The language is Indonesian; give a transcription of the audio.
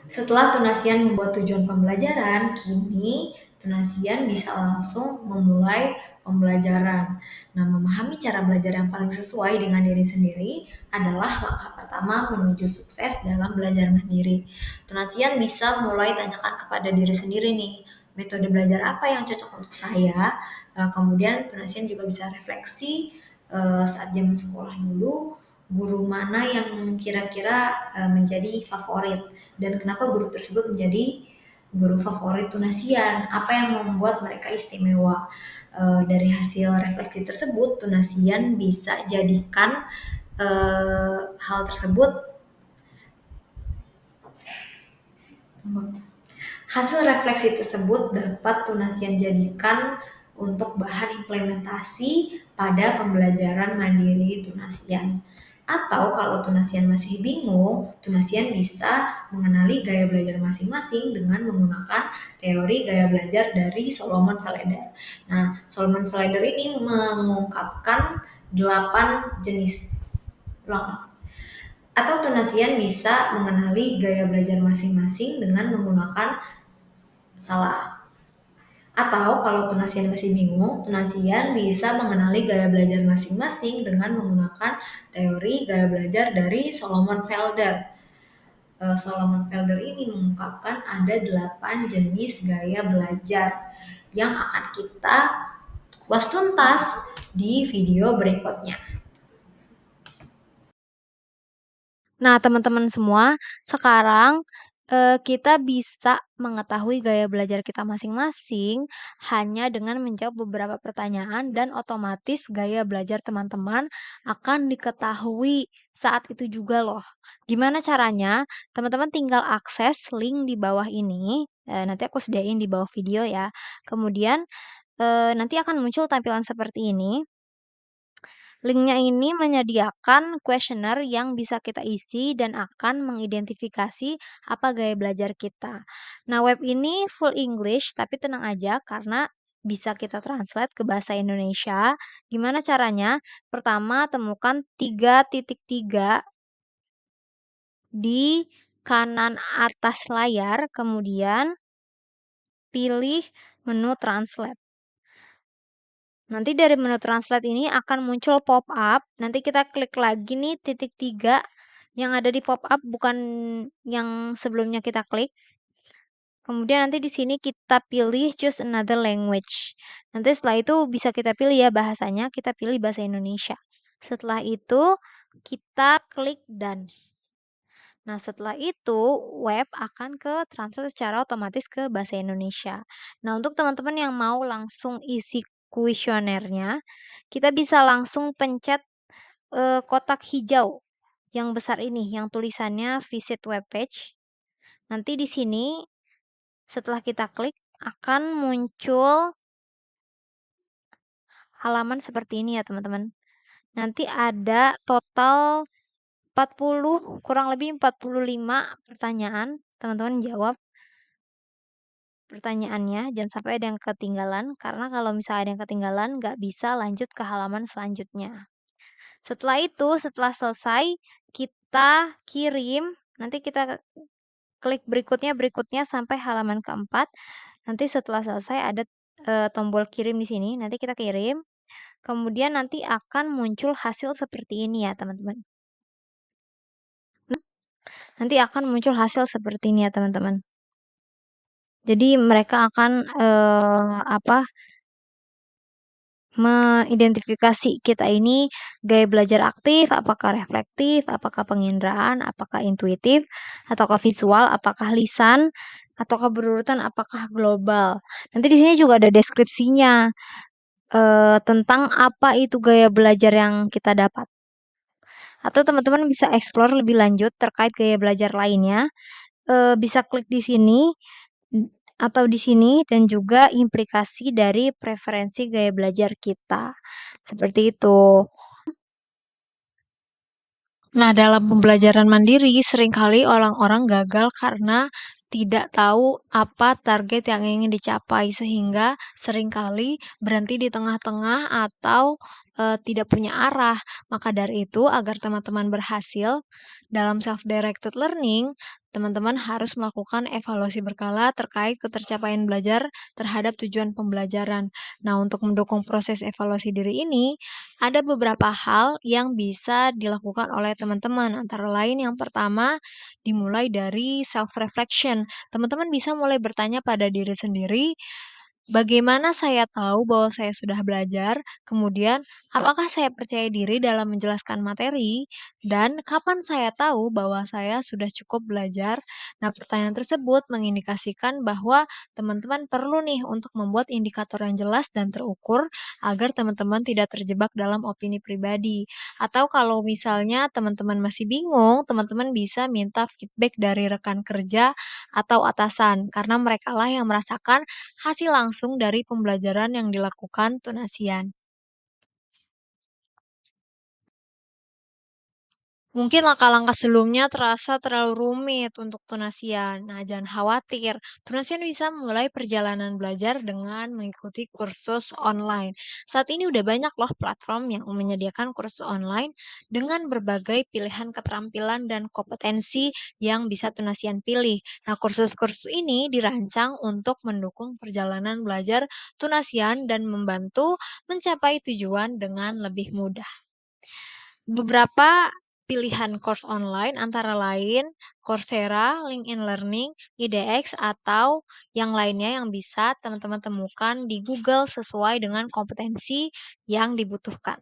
Setelah Tunasian membuat tujuan pembelajaran, kini Tunasian bisa langsung memulai pembelajaran. Nah, memahami cara belajar yang paling sesuai dengan diri sendiri adalah langkah pertama menuju sukses dalam belajar mandiri. Tunasian bisa mulai tanyakan kepada diri sendiri nih, metode belajar apa yang cocok untuk saya. Kemudian Tunasian juga bisa refleksi saat zaman sekolah dulu, guru mana yang kira-kira menjadi favorit dan kenapa guru tersebut menjadi guru favorit Tunasian, apa yang membuat mereka istimewa. Dari hasil refleksi tersebut, Tunasian bisa jadikan hal tersebut hasil refleksi tersebut dapat Tunasian jadikan untuk bahan implementasi pada pembelajaran mandiri Tunasian. Atau kalau Tunasian masih bingung, Tunasian bisa mengenali gaya belajar masing-masing dengan menggunakan teori gaya belajar dari Solomon Valeder. Nah, Solomon Valeder ini mengungkapkan 8 jenis. Atau Tunasian bisa mengenali gaya belajar masing-masing dengan menggunakan salah. Atau kalau Tunasian masih bingung, Tunasian bisa mengenali gaya belajar masing-masing dengan menggunakan teori gaya belajar dari Solomon Felder. Solomon Felder ini mengungkapkan ada 8 jenis gaya belajar yang akan kita kupas tuntas di video berikutnya. Nah, teman-teman semua, sekarang kita bisa mengetahui gaya belajar kita masing-masing hanya dengan menjawab beberapa pertanyaan dan otomatis gaya belajar teman-teman akan diketahui saat itu juga loh. Gimana caranya? Teman-teman tinggal akses link di bawah ini, nanti aku sediain di bawah video ya. Kemudian nanti akan muncul tampilan seperti ini. Linknya ini menyediakan kuesioner yang bisa kita isi dan akan mengidentifikasi apa gaya belajar kita. Nah, web ini full English, tapi tenang aja karena bisa kita translate ke bahasa Indonesia. Gimana caranya? Pertama, temukan 3.3 di kanan atas layar, kemudian pilih menu translate. Nanti dari menu translate ini akan muncul pop-up. Nanti kita klik lagi nih titik 3 yang ada di pop-up bukan yang sebelumnya kita klik. Kemudian nanti di sini kita pilih choose another language. Nanti setelah itu bisa kita pilih ya bahasanya, kita pilih bahasa Indonesia. Setelah itu kita klik done. Nah, setelah itu web akan ke translate secara otomatis ke bahasa Indonesia. Nah, untuk teman-teman yang mau langsung isi kuesionernya, kita bisa langsung pencet kotak hijau yang besar ini, yang tulisannya visit web page. Nanti di sini setelah kita klik akan muncul halaman seperti ini ya, teman-teman. Nanti ada total 40, kurang lebih 45 pertanyaan. Teman-teman jawab pertanyaannya, jangan sampai ada yang ketinggalan, karena kalau misalnya ada yang ketinggalan, nggak bisa lanjut ke halaman selanjutnya. Setelah itu, setelah selesai, kita kirim, nanti kita klik berikutnya sampai halaman keempat. Nanti setelah selesai ada tombol kirim di sini, nanti kita kirim. Kemudian nanti akan muncul hasil seperti ini ya, teman-teman. Nanti akan muncul hasil seperti ini ya, teman-teman. Jadi mereka akan mengidentifikasi kita ini gaya belajar aktif, apakah reflektif, apakah penginderaan, apakah intuitif, ataukah visual, apakah lisan, ataukah berurutan, apakah global. Nanti di sini juga ada deskripsinya tentang apa itu gaya belajar yang kita dapat. Atau teman-teman bisa explore lebih lanjut terkait gaya belajar lainnya, bisa klik di sini atau di sini dan juga implikasi dari preferensi gaya belajar kita. Seperti itu. Nah, dalam pembelajaran mandiri, seringkali orang-orang gagal karena tidak tahu apa target yang ingin dicapai, sehingga seringkali berhenti di tengah-tengah atau tidak punya arah. Maka dari itu, agar teman-teman berhasil dalam self-directed learning, Teman-teman harus melakukan evaluasi berkala terkait ketercapaian belajar terhadap tujuan pembelajaran. Nah, untuk mendukung proses evaluasi diri ini, ada beberapa hal yang bisa dilakukan oleh teman-teman. Antara lain, yang pertama, dimulai dari self-reflection. Teman-teman bisa mulai bertanya pada diri sendiri, bagaimana saya tahu bahwa saya sudah belajar? Kemudian, apakah saya percaya diri dalam menjelaskan materi? Dan kapan saya tahu bahwa saya sudah cukup belajar? Nah, pertanyaan tersebut mengindikasikan bahwa teman-teman perlu nih untuk membuat indikator yang jelas dan terukur agar teman-teman tidak terjebak dalam opini pribadi. Atau kalau misalnya teman-teman masih bingung, teman-teman bisa minta feedback dari rekan kerja atau atasan karena merekalah yang merasakan hasil langsung dari pembelajaran yang dilakukan Tunasian. Mungkin langkah-langkah sebelumnya terasa terlalu rumit untuk Tunasian. Nah, jangan khawatir. Tunasian bisa mulai perjalanan belajar dengan mengikuti kursus online. Saat ini udah banyak loh platform yang menyediakan kursus online dengan berbagai pilihan keterampilan dan kompetensi yang bisa Tunasian pilih. Nah, kursus-kursus ini dirancang untuk mendukung perjalanan belajar Tunasian dan membantu mencapai tujuan dengan lebih mudah. Beberapa pilihan course online antara lain Coursera, LinkedIn Learning, IDX, atau yang lainnya yang bisa teman-teman temukan di Google sesuai dengan kompetensi yang dibutuhkan.